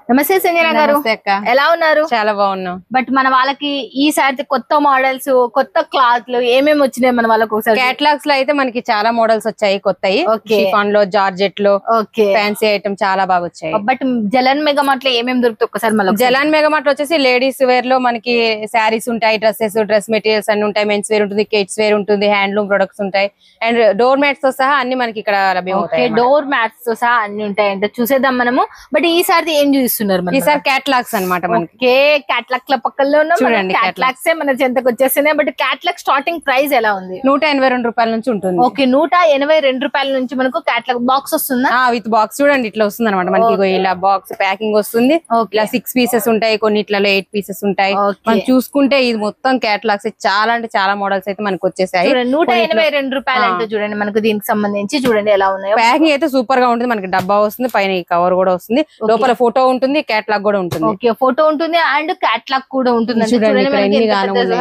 నమస్తే సంజన గారు, ఎలా ఉన్నారు? చాలా బాగున్నాం. బట్ మన వాళ్ళకి ఈసారి కొత్త మోడల్స్, కొత్త క్లాత్లు ఏమేమి వచ్చినాయి మన వాళ్ళకి? ఒకసారి కేటలాగ్స్ లో అయితే మనకి చాలా మోడల్స్ వచ్చాయి కొత్తవి. షిఫాన్ లో, జార్జెట్ లో, ఫ్యాన్సీ ఐటమ్ చాలా బాగా వచ్చాయి. బట్ జలన్ మెగామార్ట్ లో ఏమేమి దొరుకుతాయి ఒకసారి మళ్ళీ? జలాన్ మెగామార్ట్ వచ్చేసి లేడీస్ వేర్ లో మనకి శారీస్ ఉంటాయి, డ్రెస్సెస్, డ్రెస్ మెటీరియల్స్ అన్ని ఉంటాయి, మెన్స్ వేర్ ఉంటుంది, కిడ్స్ వేర్ ఉంటుంది, హ్యాండ్లూమ్ ప్రొడక్ట్స్ ఉంటాయి, అండ్ డోర్ మ్యాట్స్ తో సహా అన్ని మనకి ఇక్కడ లభ్యమవుతాయి. డోర్ మ్యాట్స్ తో సహా అన్ని ఉంటాయి అంటే చూసేద్దాం మనము. బట్ ఈసారి ఏం చూస్తున్నారు? ఈసారి కేటలాగ్స్ అనమాట. మనకి కేటలాగ్ పక్కల్లో చూడండి, కేటలాగ్స్ మన చెంతకు వచ్చేస్తున్నాయి. బట్ కేటలాగ్ స్టార్టింగ్ ప్రైస్ ఎలా ఉంది? 182 రూపాయల నుంచి ఉంటుంది. ఓకే, 182 రూపాయల నుంచి మనకు కేటలాగ్ బాక్స్ వస్తుందా? విత్ బాక్స్ చూడండి ఇట్లా వస్తుంది అనమాట. మనకి ఇలా బాక్స్ ప్యాకింగ్ వస్తుంది. ఇలా 6 పీసెస్ ఉంటాయి, కొన్నిట్లలో 8 పీసెస్ ఉంటాయి. మనం చూసుకుంటే ఇది మొత్తం కేటలాగ్స్ చాలా అంటే చాలా మోడల్స్ అయితే మనకు వచ్చేసాయి. 182 రూపాయలు అంటే చూడండి మనకు దీనికి సంబంధించి చూడండి ఎలా ఉన్నాయి. ప్యాకింగ్ అయితే సూపర్ గా ఉంటుంది. మనకి డబ్బా వస్తుంది, పైన ఈ కవర్ కూడా వస్తుంది, లోపల ఫోటో ఉంటుంది, కేటలాగ్ కూడా ఉంటుంది. ఓకే, ఫోటో ఉంటుంది అండ్ కేటలాగ్ కూడా ఉంటుంది.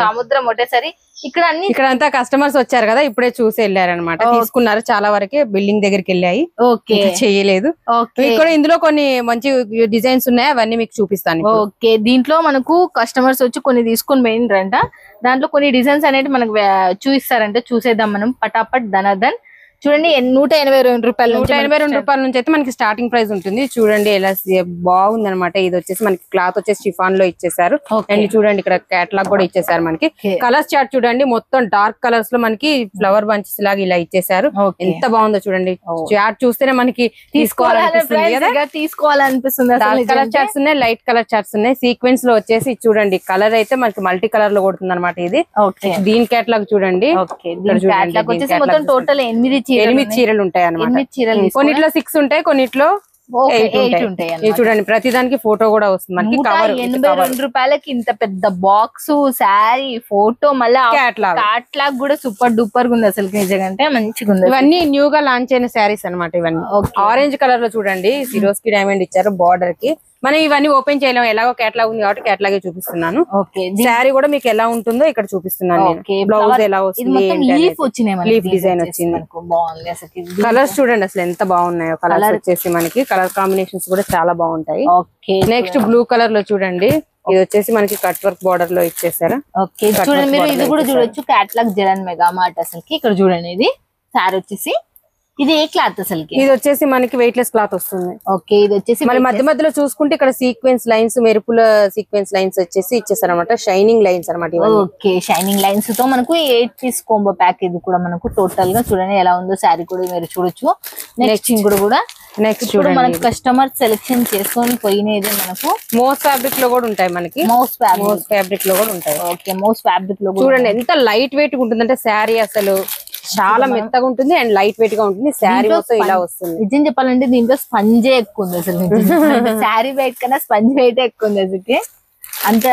సముద్రం ఒకటేసారి ఇక్కడ అంతా కస్టమర్స్ వచ్చారు కదా, ఇప్పుడే చూసి వెళ్ళారనమాట, తీసుకున్నారు. చాలా వరకే బిల్డింగ్ దగ్గరికి వెళ్ళాయి. ఓకే, చేయలేదు. ఇక్కడ ఇందులో కొన్ని మంచి డిజైన్స్ ఉన్నాయి, అవన్నీ మీకు చూపిస్తాను. ఓకే, దీంట్లో మనకు కస్టమర్స్ వచ్చి కొన్ని తీసుకొని పోయినరంట. దాంట్లో కొన్ని డిజైన్స్ అనేది మనకు చూపిస్తారంటే చూసేద్దాం మనం. పటాపట్ ధనాధన్ చూడండి, 182 రూపాయల 182 రూపాయల నుంచి అయితే మనకి స్టార్టింగ్ ప్రైస్ ఉంటుంది. చూడండి ఎలా బాగుంది అనమాట. ఇది వచ్చేసి మనకి క్లాత్ వచ్చేసి షిఫాన్ లో ఇచ్చేసారు. అండ్ చూడండి ఇక్కడ కేటలాగ్ కూడా ఇచ్చేసారు. మనకి కలర్స్ చార్ట్ చూడండి, మొత్తం డార్క్ కలర్స్ లో మనకి ఫ్లవర్ బంచెస్ లాగా ఇలా ఇచ్చేసారు. ఎంత బాగుందో చూడండి. చార్ట్ చూస్తేనే మనకి తీసుకోవాలనిపిస్తుంది. డార్క్ కలర్ చార్ట్స్ ఉన్నాయి, లైట్ కలర్ చార్ట్స్ ఉన్నాయి. సీక్వెన్స్ లో వచ్చేసి చూడండి కలర్ అయితే మనకి మల్టీ కలర్ లో కొడుతుంది అనమాట. ఇది దీని కేటలాగ్ చూడండి. టోటల్ 8 చీరలు ఉంటాయి అన్నమాట. కొన్నిట్లో 6 ఉంటాయి, కొన్నిట్లో 8 ఉంటాయి. చూడండి ప్రతి దానికి ఫోటో కూడా వస్తుంది మనకి. 182 రూపాయలకి ఇంత పెద్ద బాక్స్, శారీ, ఫోటో, మళ్ళీ కేటలాగ్ కూడా సూపర్ డూపర్ గా ఉంది అసలు. నిజంగా మంచిగా ఉంది. ఇవన్నీ న్యూ గా లాంచ్ అయిన శారీస్ అనమాట. ఇవన్నీ ఆరెంజ్ కలర్ లో చూడండి, సిరోస్ కి డైమండ్ ఇచ్చారు బార్డర్ కి. మనం ఇవన్నీ ఓపెన్ చేయలేము, ఎలాగో కేటలాగ్ ఉంది కాబట్టి కేటలాగే చూపిస్తున్నాను. శారీ కూడా మీకు ఎలా ఉంటుందో ఇక్కడ చూపిస్తున్నాను. బ్లౌజ్ ఎలా వస్తుంది, లీఫ్ డిజైన్ వచ్చింది. కలర్స్ చూడండి అసలు ఎంత బాగున్నాయో. కలర్స్ వచ్చేసి మనకి కలర్ కాంబినేషన్స్ కూడా చాలా బాగుంటాయి. నెక్స్ట్ బ్లూ కలర్ లో చూడండి, ఇది వచ్చేసి మనకి కట్ వర్క్ బార్డర్ లో ఇచ్చేసారు. చూడండి మీరు ఇది కూడా చూడొచ్చు. కేటలాగ్ జలన్ మెగామార్ట్ అసలుకి. ఇక్కడ చూడండి ఇది శారీ వచ్చేసి, ఇది ఏ క్లాత్ అసలుకి? ఇది వచ్చేసి మనకి వెయిట్ లెస్ క్లాత్ వస్తుంది. ఓకే, ఇది వచ్చేసి మళ్ళీ మధ్య మధ్యలో చూసుకుంటే ఇక్కడ సీక్వెన్స్ లైన్స్, మెరుపుల సీక్వెన్స్ లైన్స్ వచ్చేసి ఇచ్చేసారు అనమాట. షైనింగ్ లైన్స్ అనమాట. ఓకే, షైనింగ్ లైన్స్ తో మనకు 8 పీస్ కాంబో ప్యాక్. ఇది కూడా మనకు టోటల్ గా చూడండి ఎలా ఉందో. శారీ కూడా మీరు చూడొచ్చు. నెక్స్ట్ కూడా నెక్స్ట్ చూడండి మనకి కస్టమర్ సెలెక్షన్ చేసుకొని పోయినది. మనకు మోస్ ఫ్యాబ్రిక్ లో కూడా ఉంటాయి. మనకి మోస్ ఫ్యాబ్రిక్ లో కూడా ఉంటాయి. ఓకే, మోస్ ఫ్యాబ్రిక్ లో చూడండి ఎంత లైట్ వెయిట్ ఉంటుందంటే శారీ అసలు చాలా మెత్తగా ఉంటుంది అండ్ లైట్ వెయిట్ గా ఉంటుంది. శారీ మొత్తం ఇలా వస్తుంది. నిజం చెప్పాలంటే దీంట్లో స్పంజే ఎక్కువ ఉంది అసలు. శారీ వెయిట్ కన్నా స్పంజ్ వెయిట్ ఎక్కువ ఉంది అసలు. అంత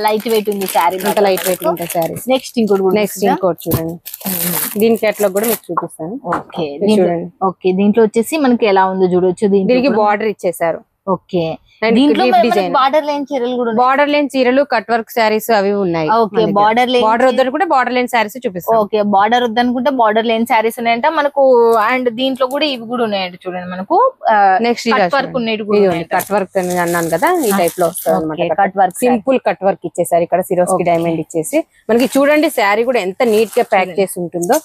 లైట్ వెయిట్ ఉంది శారీ, అంత లైట్ వెయిట్ ఉంటాయి శారీ. నెక్స్ట్ ఇంకోటి చూడండి, దీని కేటలాగ్ కూడా మీకు చూపిస్తాను. ఓకే చూడండి. ఓకే, దీంట్లో వచ్చేసి మనకి ఎలా ఉందో చూడొచ్చు. దీనికి బార్డర్ ఇచ్చేసారు. ఓకే, దీంట్లో బార్డర్ లైన్ చీరలు కూడా, బార్డర్ లైన్ చీరలు, కట్ వర్క్ శారీస్ అవి ఉన్నాయి. ఓకే, బార్డర్ వద్దనుకుంటే బార్డర్ లైన్ శారీస్ చూపిస్తాం. ఓకే, బార్డర్ వద్దనుకుంటే బార్డర్ లైన్ శారీస్ ఉన్నాయంట మనకు. అండ్ దీంట్లో కూడా ఇవి కూడా ఉన్నాయంట చూడండి మనకు. Next cut work cut work అన్నాను కదా, ఈ టైప్ లో వస్తుంది. Cut work simple cut work ఇచ్చేసారు. ఇక్కడ సిరోస్ కి డైమండ్ ఇచ్చేసి మనకి చూడండి శారీ కూడా ఎంత నీట్ గా ప్యాక్ చేసి ఉంటుందో.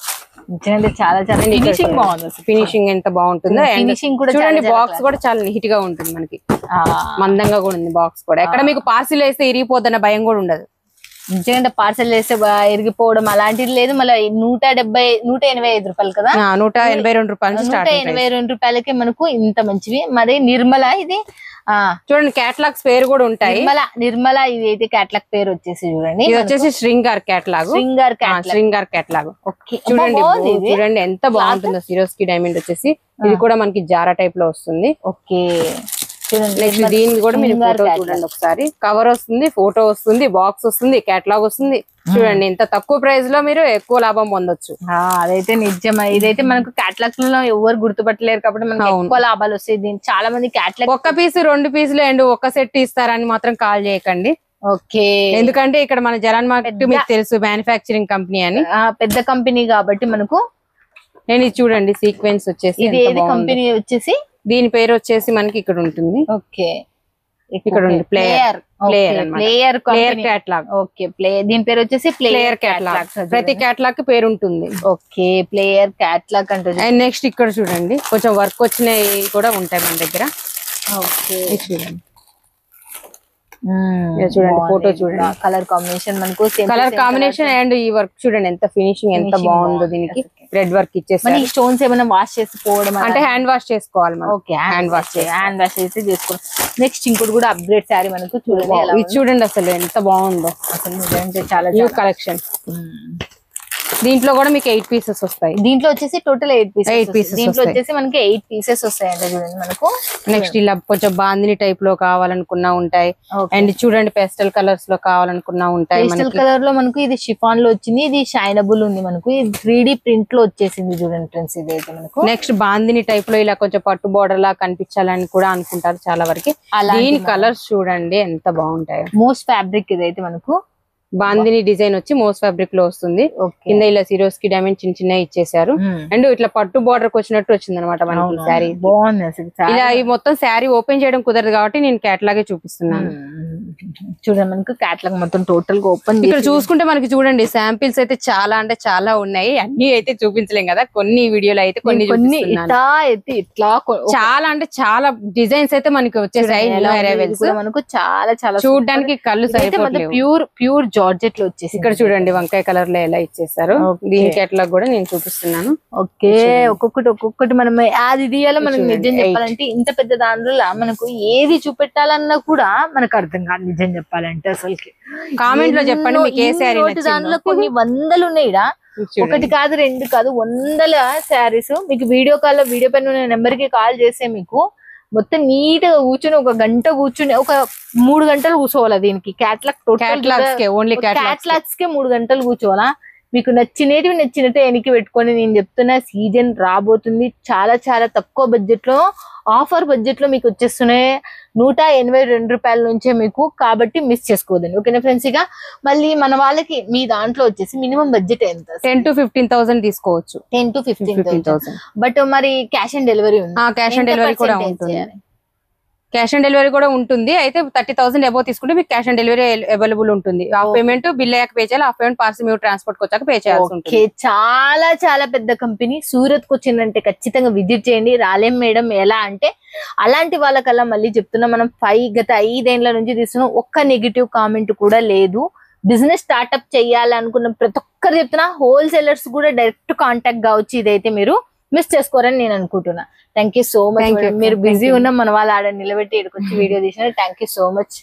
చాలా చాలా ఫినిషింగ్ బాగుంది. ఫినిషింగ్ ఎంత బాగుంటుందో. చూడండి బాక్స్ కూడా చాలా నీట్ గా ఉంటుంది మనకి, మందంగా కూడా ఉంది బాక్స్ కూడా. ఎక్కడ మీకు పార్సిల్ వేస్తే ఇరిగిపోద్దన్న భయం కూడా ఉండదు. నిజంగా పార్సల్ వేస్తే ఇరిగిపోవడం అలాంటిది లేదు. మళ్ళీ 185 రూపాయలు కదా, 182 రూపాయలు. 182 రూపాయలకి మనకు ఇంత మంచివి. మరి నిర్మల ఇది చూడండి, కేటలాగ్స్ పేరు కూడా ఉంటాయి. నిర్మల ఇది అయితే కేటలాగ్ పేరు వచ్చేసి చూడండి. ఇది వచ్చేసి శ్రింగార్ కేటలాగ్. శ్రింగార్ కేటలాగ్. చూడండి ఎంత బాగుంటుందో. సిరోస్ కి డైమండ్ వచ్చేసి ఇది కూడా మనకి జారా టైప్ లో వస్తుంది. ఓకే, నెక్స్ట్ దీన్ని కూడా మీరు ఫోటో చూడండి ఒకసారి. కవర్ వస్తుంది, ఫోటో వస్తుంది, బాక్స్ వస్తుంది, కేటలాగ్ వస్తుంది. చూడండి ఇంత తక్కువ ప్రైస్ లో మీరు ఎక్కువ లాభం పొందొచ్చు. అదైతే నిజమా. ఇదైతే మనకు కేటలాగ్స్ లో ఎవరు గుర్తుపట్టలేరు కాబట్టి మనకు ఎక్కువ లాభాలు వస్తాయి. దీనికి చాలా మంది కేటలాగ్ ఒక్క పీసు 2 పీసులు అండ్ ఒక్క సెట్ ఇస్తారని మాత్రం కాల్ చేయకండి. ఓకే, ఎందుకంటే ఇక్కడ మన జలాన్ మార్కెట్ మీకు తెలుసు, మ్యానుఫ్యాక్చరింగ్ కంపెనీ అని, పెద్ద కంపెనీ కాబట్టి మనకు. నేను ఇది చూడండి సీక్వెన్స్ వచ్చేసి, ఇది కంపెనీ వచ్చేసి దీని పేరు వచ్చేసి మనకి ఇక్కడ ఉంటుంది. ఓకే, ఇక్కడ ఉంది ప్లేయర్ ప్లేయర్ క్యాట్లాగ్. ఓకే, దీని పేరు వచ్చేసి ప్లేయర్ క్యాట్లాగ్. ప్రతి క్యాట్లాగ్ కి పేరు ఉంటుంది. ఓకే, ప్లేయర్ క్యాట్లాగ్ అంటే. అండ్ నెక్స్ట్ ఇక్కడ చూడండి కొంచెం వర్క్ వచ్చినవి కూడా ఉంటాయి మన దగ్గర. ఓకే, చూడండి చూడండి ఫోటో చూడండి, కలర్ కాంబినేషన్ మనకు కలర్ కాంబినేషన్ అండ్ ఈ వర్క్ చూడండి ఎంత ఫినిషింగ్ ఎంత బాగుందో. దీనికి థ్రెడ్ వర్క్ ఇచ్చేసి స్టోన్స్ ఏమైనా వాష్ చేసుకోవడం అంటే హ్యాండ్ వాష్ చేసుకోవాలి. ఓకే, హ్యాండ్ వాష్ చేసి చేసుకోవాలి. నెక్స్ట్ ఇంకోటి కూడా అప్గ్రేడ్ శారీ మనకు చూడండి. ఇది చూడండి అసలు ఎంత బాగుందో, అసలు చాలా న్యూ కలెక్షన్. దీంట్లో కూడా మీకు 8 పీసెస్ వస్తాయి. దీంట్లో వచ్చేసి టోటల్ 8 పీసెస్. దీంట్లో వచ్చేసి మనకి 8 పీసెస్ వస్తాయి అంటే చూడండి మనకు. నెక్స్ట్ ఇలా కొంచెం బాందిని టైప్ లో కావాలనుకున్నా ఉంటాయి. అండ్ చూడండి పేస్టల్ కలర్స్ లో కావాలనుకున్నా ఉంటాయి. పేస్టల్ కలర్ లో మనకు ఇది షిఫాన్ లో వచ్చింది, ఇది షైనబుల్ ఉంది మనకు. ఇది 3D ప్రింట్ లో వచ్చేసింది చూడండి ఫ్రెండ్స్. ఇది అయితే మనకు నెక్స్ట్ బాందిని టైప్ లో ఇలా కొంచెం పట్టు బోర్డర్ లా కనిపించాలని కూడా అనుకుంటారు చాలా వరకు. దీని కలర్స్ చూడండి ఎంత బాగుంటాయి. మోస్ట్ ఫ్యాబ్రిక్ ఇదైతే మనకు బాందిని డిజైన్ వచ్చి మోస్ ఫ్యాబ్రిక్ లో వస్తుంది. కింద ఇలా సిరోస్ కి డైమండ్ చిన్న చిన్న ఇచ్చేసారు. అండ్ ఇట్లా పట్టు బోర్డర్ వచ్చినట్టు వచ్చింది అనమాట మనకి శారీ. బాగుంది అసలు. ఇలా ఈ మొత్తం శారీ ఓపెన్ చేయడం కుదరదు కాబట్టి నేను క్యాట్లాగే చూపిస్తున్నాను. చూడండి మనకు క్యాట్లాగ్ మొత్తం టోటల్ గా ఓపెన్. ఇక్కడ చూసుకుంటే మనకి చూడండి శాంపిల్స్ అయితే చాలా అంటే చాలా ఉన్నాయి. అన్ని అయితే చూపించలేం కదా, కొన్ని వీడియోలు అయితే కొన్ని ఇట్లా చాలా అంటే చాలా డిజైన్స్ అయితే మనకి వచ్చేసాయి. మనకు చాలా చాలా చూడడానికి కళ్ళు సరిపోవట్లేదు. ప్యూర్ జార్జెట్ లో వచ్చేసి ఇక్కడ చూడండి వంకాయ కలర్ లో ఎలా ఇచ్చేసారు. దీని క్యాట్లాగ్ కూడా నేను చూపిస్తున్నాను. ఓకే, ఒక్కొక్కటి మనం అది తీయాలో మనకు నిజం చెప్పాలంటే ఇంత పెద్ద దాంట్లో మనకు ఏది చూపెట్టాలన్నా కూడా మనకు అర్థం కాదు నిజం చెప్పాలంటే. అసలుకి కామెంట్ లో చెప్పండి మీకు ఏ శారీ దాంట్లో కొన్ని వందలు ఉన్నాయి. ఒకటి కాదు రెండు కాదు వందల శారీస్. మీకు వీడియో పైన నెంబర్ కి కాల్ చేస్తే మీకు మొత్తం నీట్ గా కూర్చుని ఒక గంట కూర్చుని ఒక 3 గంటలు కూర్చోవాలా. దీనికి క్యాట్లాగ్స్ కే 3 గంటలు కూర్చోవాలా. మీకు నచ్చినట్టు వెనక్కి పెట్టుకొని నేను చెప్తున్నా సీజన్ రాబోతుంది. చాలా చాలా తక్కువ బడ్జెట్ లో ఆఫర్ బడ్జెట్ లో మీకు వచ్చేస్తున్నాయి 182 రూపాయల నుంచే మీకు. కాబట్టి మిస్ చేసుకోవద్దండి. ఓకేనా ఫ్రెండ్స్. ఇక మళ్ళీ మన వాళ్ళకి మీ దాంట్లో వచ్చేసి మినిమం బడ్జెట్ ఎంత? 10 to 15,000 తీసుకోవచ్చు. 10 to 15,000. బట్ మరి క్యాష్ ఆన్ డెలివరీ ఉంది. క్యాష్ ఆన్ డెలివరీ కూడా ఉంటుంది. క్యాష్ ఆన్ డెలివరీ కూడా ఉంటుంది. అయితే 30,000 అబౌవ్ తీసుకుంటే మీకు క్యాష్ ఆన్ డెలివరీ అవైలబుల్ ఉంటుంది. హాఫ్ పేమెంట్ బిల్ అయ్యాక పే చేయాలి, హాఫ్ పేమెంట్ పార్సల్ మీరు ట్రాన్స్పోర్ట్ వచ్చాక పే చేయాల్సి ఉంటుంది. చాలా చాలా పెద్ద కంపెనీ. సూరత్ కు వచ్చిందంటే ఖచ్చితంగా విజిట్ చేయండి. రాలేం మేడం ఎలా అంటే అలాంటి వాళ్ళకల్లా మళ్ళీ చెప్తున్నా మనం గత 5 ఏళ్ల నుంచి తీసుకున్నాం. ఒక్క నెగిటివ్ కామెంట్ కూడా లేదు. బిజినెస్ స్టార్ట్అప్ చేయాలనుకున్న ప్రతి ఒక్కరు చెప్తున్నా. హోల్సేలర్స్ కూడా డైరెక్ట్ కాంటాక్ట్ కావచ్చు. ఇదైతే మీరు మిస్ చేసుకోరని నేను అనుకుంటున్నా. Thank you so much. మీరు బిజీ ఉన్న మన వాళ్ళు ఆడ నిలబెట్టి ఇక్కడికి వచ్చి వీడియో తీసిన. Thank you so much.